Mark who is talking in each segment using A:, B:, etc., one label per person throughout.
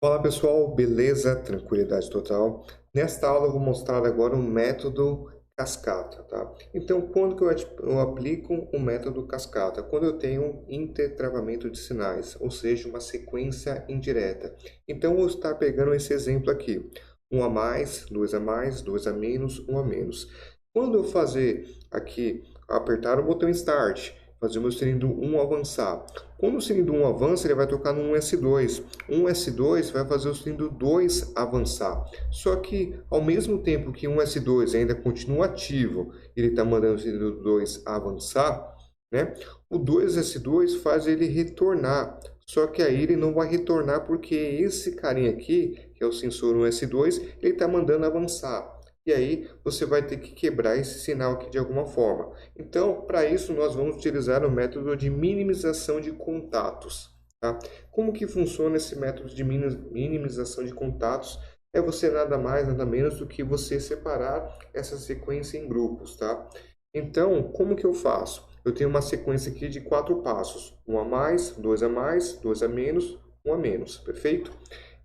A: Fala pessoal, beleza? Tranquilidade total. Nesta aula eu vou mostrar agora o método cascata, tá? Então, quando que eu aplico o método cascata? Quando eu tenho intertravamento de sinais, ou seja, uma sequência indireta. Então, eu vou estar pegando esse exemplo aqui. 1 a mais, 2 a mais, 2 a menos, 1 a menos. Quando eu fazer aqui, apertar o botão Start, fazer o meu cilindro 1 avançar. Quando o cilindro 1 avança, ele vai tocar no 1S2. 1S2 vai fazer o cilindro 2 avançar. Só que, ao mesmo tempo que 1S2 ainda continua ativo, ele está mandando o cilindro 2 avançar, né? O 2S2 faz ele retornar. Só que aí ele não vai retornar porque esse carinha aqui, que é o sensor 1S2, ele está mandando avançar. E aí você vai ter que quebrar esse sinal aqui de alguma forma. Então, para isso, nós vamos utilizar o método de minimização de contatos. Tá? Como que funciona esse método de minimização de contatos? É você nada mais, nada menos do que você separar essa sequência em grupos. Tá? Então, como que eu faço? Eu tenho uma sequência aqui de 4 passos. 1 a mais, 2 a mais, 2 a menos, 1 a menos. Perfeito?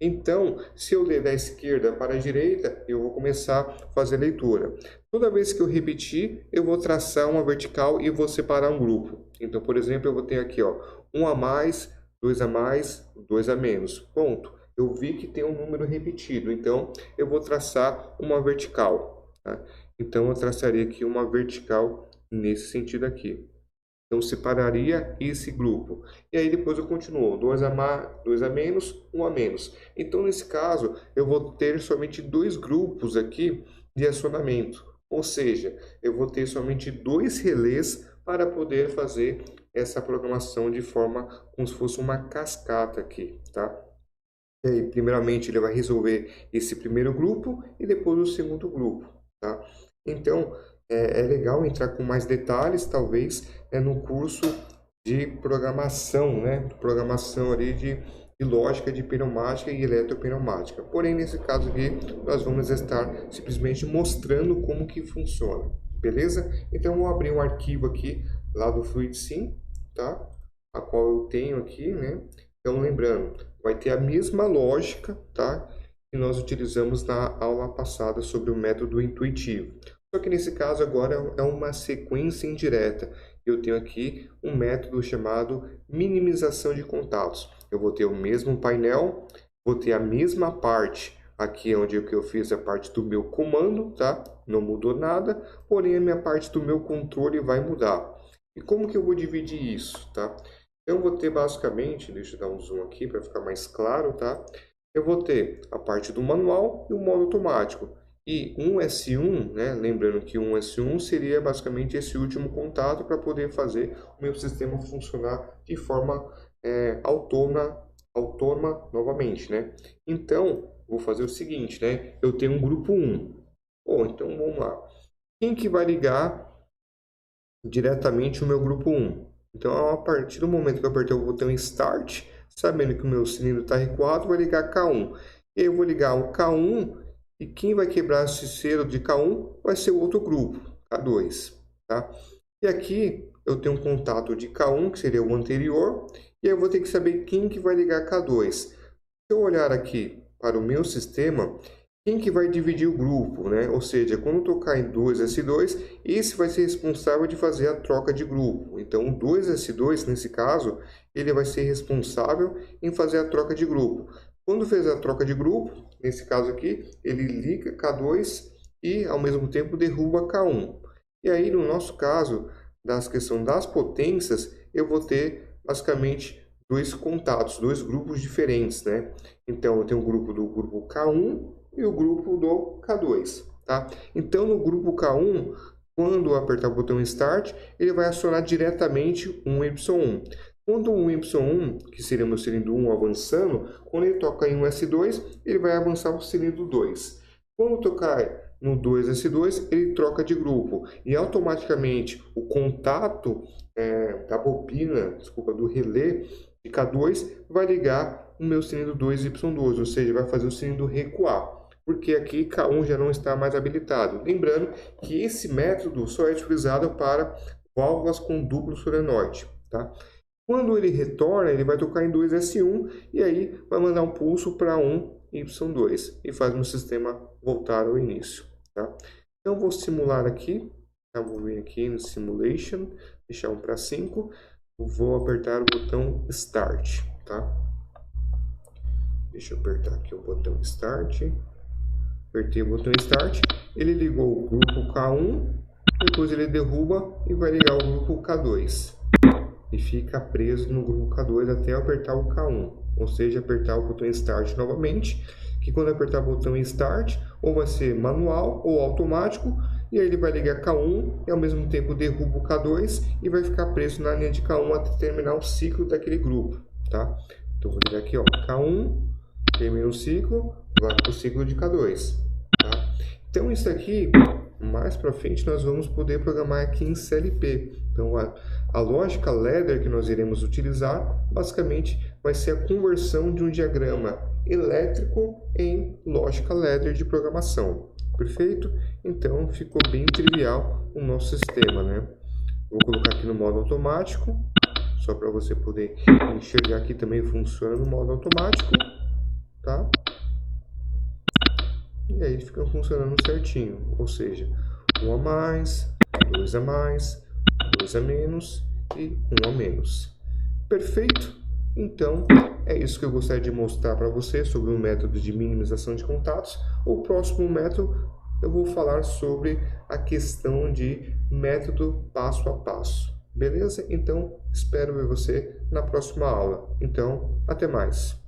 A: Então, se eu ler da esquerda para a direita, eu vou começar a fazer a leitura. Toda vez que eu repetir, eu vou traçar uma vertical e vou separar um grupo. Então, por exemplo, eu vou ter aqui, ó, 1 a mais, 2 a mais, 2 a menos. Ponto. Eu vi que tem um número repetido, então eu vou traçar uma vertical. Tá? Então, eu traçaria aqui uma vertical nesse sentido aqui. Então, separaria esse grupo. E aí, depois eu continuo. 2 a mais, 2 a menos, 1 a menos. Então, nesse caso, eu vou ter somente 2 grupos aqui de acionamento. Ou seja, eu vou ter somente 2 relés para poder fazer essa programação de forma como se fosse uma cascata aqui, tá? E aí, primeiramente, ele vai resolver esse primeiro grupo e depois o segundo grupo, tá? Então, é legal entrar com mais detalhes, talvez, no curso de programação, né? Programação ali de lógica de pneumática e eletropneumática. Porém, nesse caso aqui, nós vamos estar simplesmente mostrando como que funciona, beleza? Então, eu vou abrir um arquivo aqui lá do FluidSim, tá? A qual eu tenho aqui, né? Então, lembrando, vai ter a mesma lógica, tá? Que nós utilizamos na aula passada sobre o método intuitivo. Só que nesse caso agora é uma sequência indireta. Eu tenho aqui um método chamado minimização de contatos. Eu vou ter o mesmo painel, vou ter a mesma parte aqui onde eu fiz a parte do meu comando, tá? Não mudou nada, porém a minha parte do meu controle vai mudar. E como que eu vou dividir isso, tá? Eu vou ter basicamente, deixa eu dar um zoom aqui para ficar mais claro, tá? Eu vou ter a parte do manual e o modo automático. E 1S1, né? Lembrando que 1S1 seria basicamente esse último contato para poder fazer o meu sistema funcionar de forma autônoma novamente, né? Então, vou fazer o seguinte, né? Eu tenho um grupo 1. Bom, então vamos lá. Quem que vai ligar diretamente o meu grupo 1? Então, a partir do momento que eu apertei o botão Start, sabendo que o meu cilindro está recuado, vai ligar K1. E aí eu vou ligar o K1 e quem vai quebrar esse selo de K1 vai ser o outro grupo, K2. Tá? E aqui eu tenho um contato de K1, que seria o anterior, e aí eu vou ter que saber quem que vai ligar K2. Se eu olhar aqui para o meu sistema, quem que vai dividir o grupo, né? Ou seja, quando tocar em 2S2, esse vai ser responsável de fazer a troca de grupo. Então, o 2S2, nesse caso, ele vai ser responsável em fazer a troca de grupo. Quando fez a troca de grupo, nesse caso aqui, ele liga K2 e, ao mesmo tempo, derruba K1. E aí, no nosso caso, das questão das potências, eu vou ter, basicamente, 2 contatos, 2 grupos diferentes, né? Então, eu tenho o grupo do grupo K1 e o grupo do K2, tá? Então, no grupo K1, quando eu apertar o botão Start, ele vai acionar diretamente um Y1. Quando o Y1, que seria o meu cilindro 1 avançando, quando ele toca em um S2, ele vai avançar para o cilindro 2. Quando tocar no 2S2, ele troca de grupo e automaticamente o contato da bobina, do relé de K2 vai ligar o meu cilindro 2Y2, ou seja, vai fazer o cilindro recuar, porque aqui K1 já não está mais habilitado. Lembrando que esse método só é utilizado para válvulas com duplo solenoide, tá? Quando ele retorna, ele vai tocar em 2S1 e aí vai mandar um pulso para 1Y2 e faz o sistema voltar ao início. Tá? Então, vou simular aqui. Tá? Vou vir aqui no Simulation, deixar 1 para 5. Vou apertar o botão Start. Tá? Deixa eu apertar aqui o botão Start. Apertei o botão Start. Ele ligou o grupo K1. Depois ele derruba e vai ligar o grupo K2. E fica preso no grupo K2 até eu apertar o K1. Ou seja, apertar o botão Start novamente. Que quando apertar o botão Start, ou vai ser manual ou automático. E aí ele vai ligar K1 e ao mesmo tempo derruba o K2 e vai ficar preso na linha de K1 até terminar o ciclo daquele grupo. Tá? Então vou ligar aqui, ó, K1, termina o ciclo, vai para o ciclo de K2. Tá? Então isso aqui, mais para frente, nós vamos poder programar aqui em CLP. Então a lógica ladder que nós iremos utilizar, basicamente, vai ser a conversão de um diagrama elétrico em lógica ladder de programação. Perfeito? Então ficou bem trivial o nosso sistema, né? Vou colocar aqui no modo automático, só para você poder enxergar que também funciona no modo automático, tá? E aí fica funcionando certinho, ou seja, 1 a mais, 2 a mais, 2 a menos e 1 a menos. Perfeito? Então, é isso que eu gostaria de mostrar para você sobre o método de minimização de contatos. O próximo método eu vou falar sobre a questão de método passo a passo. Beleza? Então, espero ver você na próxima aula. Então, até mais.